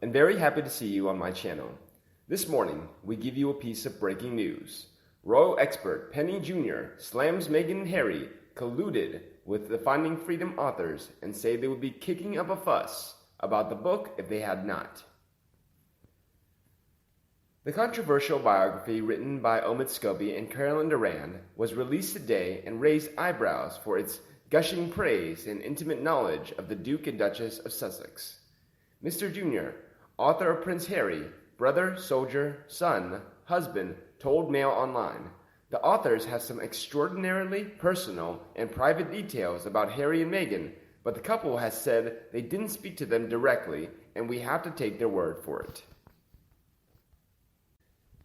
and very happy to see you on my channel. This morning, we give you a piece of breaking news. Royal expert Penny Junor slams Meghan and Harry colluded with the Finding Freedom authors and say they would be kicking up a fuss about the book if they had not. The controversial biography written by Omid Scobie and Carolyn Durand was released today and raised eyebrows for its gushing praise and intimate knowledge of the Duke and Duchess of Sussex. Mr. Junor, author of Prince Harry, brother, soldier, son, husband, told Mail Online, the authors have some extraordinarily personal and private details about Harry and Meghan, but the couple has said they didn't speak to them directly, and we have to take their word for it.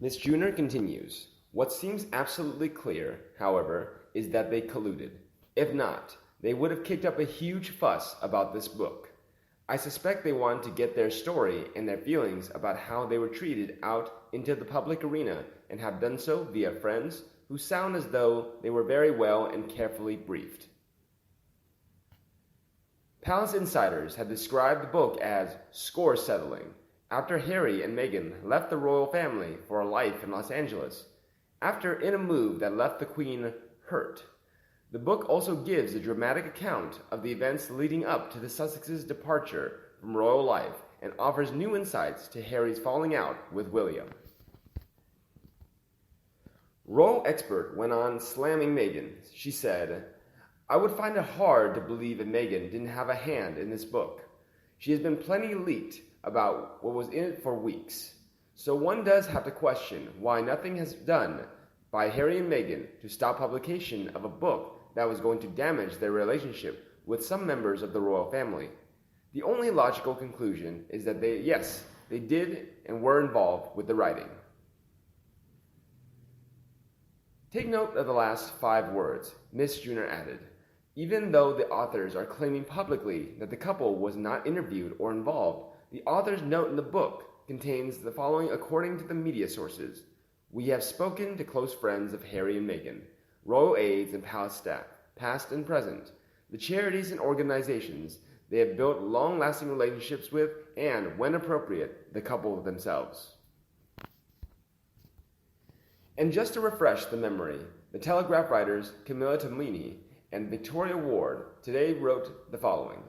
Ms. Junor continues, what seems absolutely clear, however, is that they colluded. If not, they would have kicked up a huge fuss about this book. I suspect they wanted to get their story and their feelings about how they were treated out into the public arena and have done so via friends who sound as though they were very well and carefully briefed. Palace insiders have described the book as score settling after Harry and Meghan left the royal family for a life in Los Angeles, in a move that left the Queen hurt. The book also gives a dramatic account of the events leading up to the Sussex's departure from royal life and offers new insights to Harry's falling out with William. Royal expert went on slamming Meghan. She said, I would find it hard to believe that Meghan didn't have a hand in this book. She has been plenty leaked about what was in it for weeks. So one does have to question why nothing has done by Harry and Meghan to stop publication of a book that was going to damage their relationship with some members of the royal family. The only logical conclusion is that they did and were involved with the writing. Take note of the last 5 words, Ms. Junor added. Even though the authors are claiming publicly that the couple was not interviewed or involved, the author's note in the book contains the following according to the media sources. We have spoken to close friends of Harry and Meghan, royal aides and palace staff, past and present, the charities and organizations they have built long-lasting relationships with, and, when appropriate, the couple themselves. And just to refresh the memory, the Telegraph writers Camilla Tomini and Victoria Ward today wrote the following.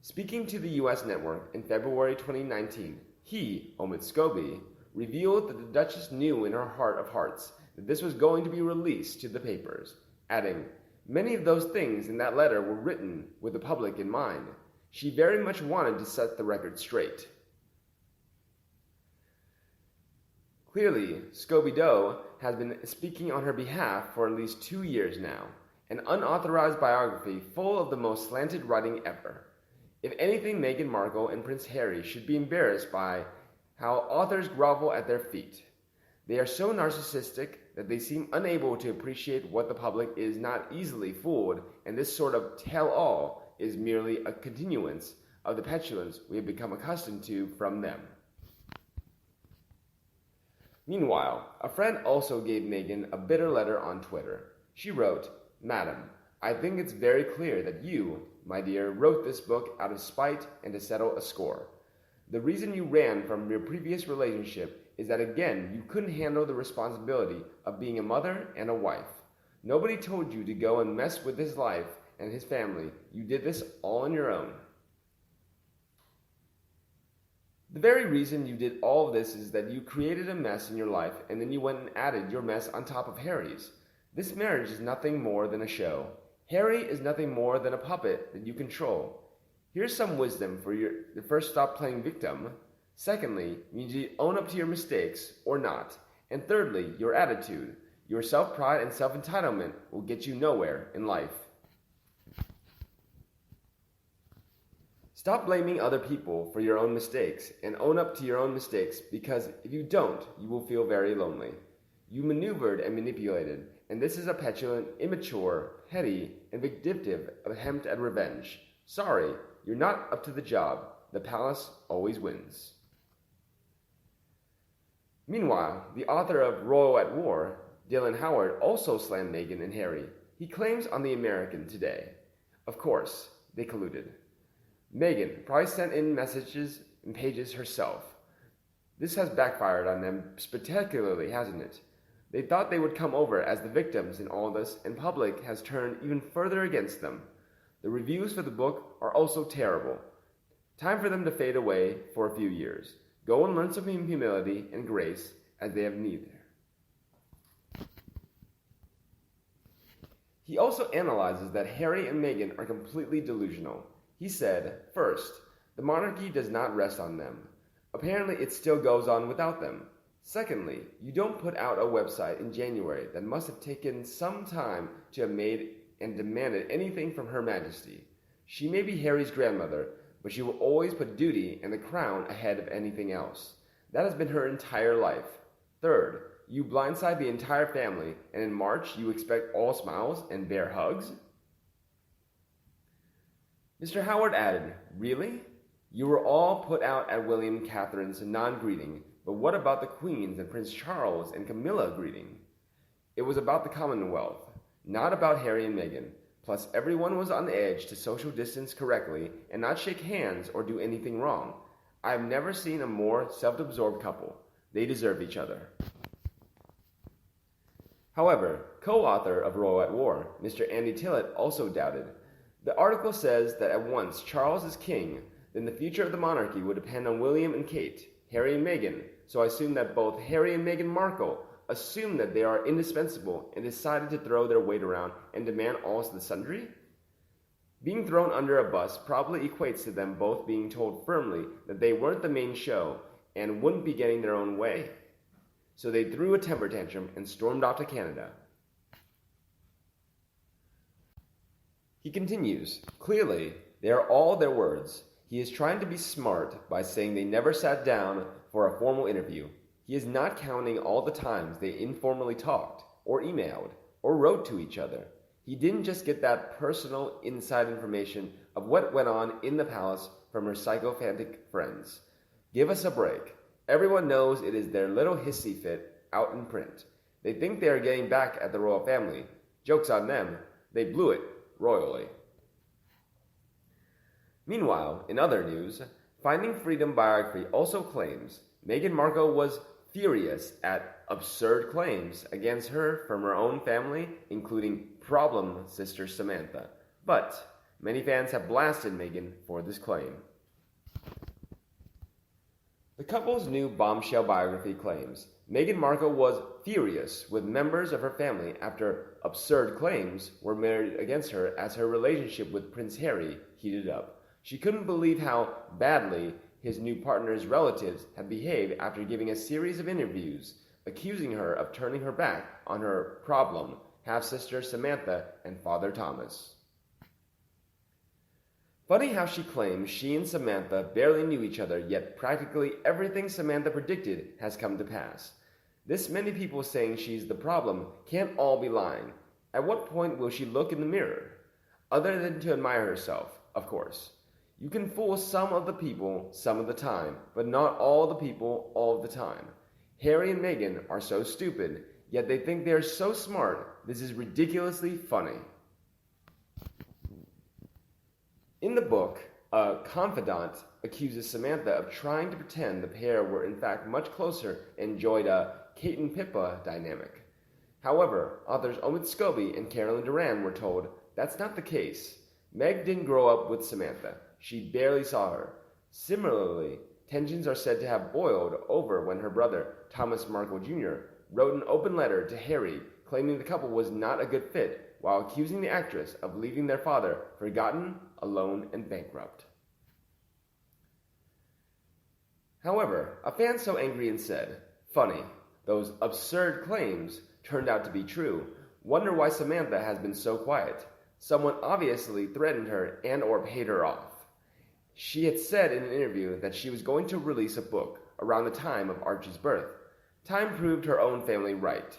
Speaking to the U.S. network in February 2019, he, Omid Scobie, revealed that the Duchess knew in her heart of hearts that this was going to be released to the papers, adding, many of those things in that letter were written with the public in mind. She very much wanted to set the record straight. Clearly, Scobie-Doe has been speaking on her behalf for at least 2 years now, an unauthorized biography full of the most slanted writing ever. If anything, Meghan Markle and Prince Harry should be embarrassed by how authors grovel at their feet. They are so narcissistic that they seem unable to appreciate what the public is not easily fooled, and this sort of tell-all is merely a continuance of the petulance we have become accustomed to from them. Meanwhile, a friend also gave Meghan a bitter letter on Twitter. She wrote, Madam, I think it's very clear that you, my dear, wrote this book out of spite and to settle a score. The reason you ran from your previous relationship is that, again, you couldn't handle the responsibility of being a mother and a wife. Nobody told you to go and mess with his life and his family. You did this all on your own. The very reason you did all of this is that you created a mess in your life and then you went and added your mess on top of Harry's. This marriage is nothing more than a show. Harry is nothing more than a puppet that you control. Here's some wisdom for you to first stop playing victim. Secondly, you need to own up to your mistakes or not. And thirdly, your attitude. Your self-pride and self-entitlement will get you nowhere in life. Stop blaming other people for your own mistakes and own up to your own mistakes, because if you don't, you will feel very lonely. You maneuvered and manipulated, and this is a petulant, immature, petty, and vindictive attempt at revenge. Sorry, you're not up to the job. The palace always wins. Meanwhile, the author of Royal at War, Dylan Howard, also slammed Meghan and Harry. He claims on The American today. Of course, they colluded. Meghan probably sent in messages and pages herself. This has backfired on them spectacularly, hasn't it? They thought they would come over as the victims in all this, and public has turned even further against them. The reviews for the book are also terrible. Time for them to fade away for a few years. Go and learn some humility and grace, as they have neither. He also analyzes that Harry and Meghan are completely delusional. He said, first, the monarchy does not rest on them. Apparently it still goes on without them. Secondly, you don't put out a website in January that must have taken some time to have made and demanded anything from Her Majesty. She may be Harry's grandmother, but she will always put duty and the crown ahead of anything else. That has been her entire life. Third, you blindside the entire family, and in March you expect all smiles and bear hugs? Mr. Howard added, really? You were all put out at William and Catherine's non-greeting, but what about the Queen's and Prince Charles and Camilla greeting? It was about the Commonwealth, not about Harry and Meghan. Plus, everyone was on edge to social distance correctly and not shake hands or do anything wrong. I have never seen a more self-absorbed couple. They deserve each other. However, co-author of Royal at War, Mr. Andy Tillett, also doubted. The article says that at once Charles is king, then the future of the monarchy would depend on William and Kate, Harry and Meghan, so I assume that both Harry and Meghan Markle assume that they are indispensable and decided to throw their weight around and demand all the sundry? Being thrown under a bus probably equates to them both being told firmly that they weren't the main show and wouldn't be getting their own way. So they threw a temper tantrum and stormed off to Canada. He continues, clearly, they are all their words. He is trying to be smart by saying they never sat down for a formal interview. He is not counting all the times they informally talked, or emailed, or wrote to each other. He didn't just get that personal inside information of what went on in the palace from her sycophantic friends. Give us a break. Everyone knows it is their little hissy fit out in print. They think they are getting back at the royal family. Joke's on them. They blew it royally. Meanwhile, in other news, Finding Freedom biography also claims Meghan Markle was furious at absurd claims against her from her own family, including problem sister Samantha. But many fans have blasted Meghan for this claim. The couple's new bombshell biography claims Meghan Markle was furious with members of her family after absurd claims were made against her as her relationship with Prince Harry heated up. She couldn't believe how badly his new partner's relatives had behaved after giving a series of interviews accusing her of turning her back on her problem half-sister Samantha and Father Thomas. Funny how she claims she and Samantha barely knew each other, yet practically everything Samantha predicted has come to pass. This many people saying she's the problem can't all be lying. At what point will she look in the mirror? Other than to admire herself, of course. You can fool some of the people some of the time, but not all the people all of the time. Harry and Meghan are so stupid, yet they think they are so smart. This is ridiculously funny. In the book, a confidant accuses Samantha of trying to pretend the pair were in fact much closer and enjoyed a Kate and Pippa dynamic. However, authors Omid Scobie and Carolyn Duran were told that's not the case. Meg didn't grow up with Samantha. She barely saw her. Similarly, tensions are said to have boiled over when her brother, Thomas Markle Jr., wrote an open letter to Harry claiming the couple was not a good fit while accusing the actress of leaving their father forgotten, alone, and bankrupt. However, a fan so angry and said, funny, those absurd claims turned out to be true. Wonder why Samantha has been so quiet. Someone obviously threatened her and or paid her off. She had said in an interview that she was going to release a book around the time of Archie's birth. Time proved her own family right.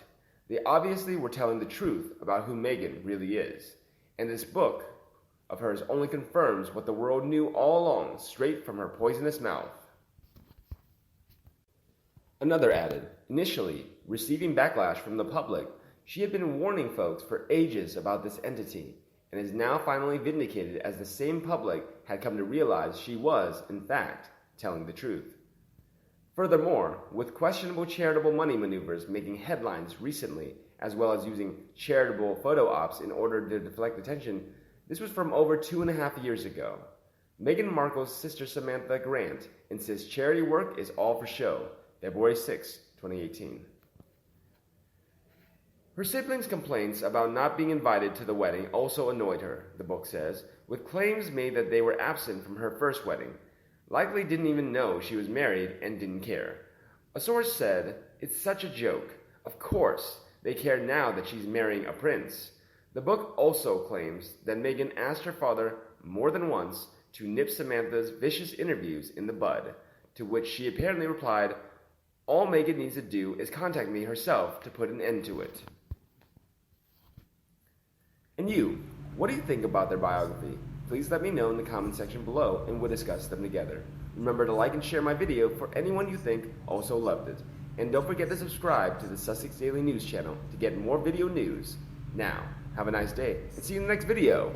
They obviously were telling the truth about who Meghan really is. And this book of hers only confirms what the world knew all along, straight from her poisonous mouth. Another added, initially, receiving backlash from the public, she had been warning folks for ages about this entity, and is now finally vindicated as the same public had come to realize she was, in fact, telling the truth. Furthermore, with questionable charitable money maneuvers making headlines recently, as well as using charitable photo ops in order to deflect attention, this was from over 2.5 years ago. Meghan Markle's sister Samantha Grant insists charity work is all for show. February 6, 2018. Her siblings' complaints about not being invited to the wedding also annoyed her, the book says, with claims made that they were absent from her first wedding, likely didn't even know she was married and didn't care. A source said, "It's such a joke. Of course, they care now that she's marrying a prince." The book also claims that Meghan asked her father more than once to nip Samantha's vicious interviews in the bud, to which she apparently replied, "All Meghan needs to do is contact me herself to put an end to it." And you, what do you think about their biography? Please let me know in the comment section below and we'll discuss them together. Remember to like and share my video for anyone you think also loved it. And don't forget to subscribe to the Sussex Daily News channel to get more video news. Now, have a nice day and see you in the next video.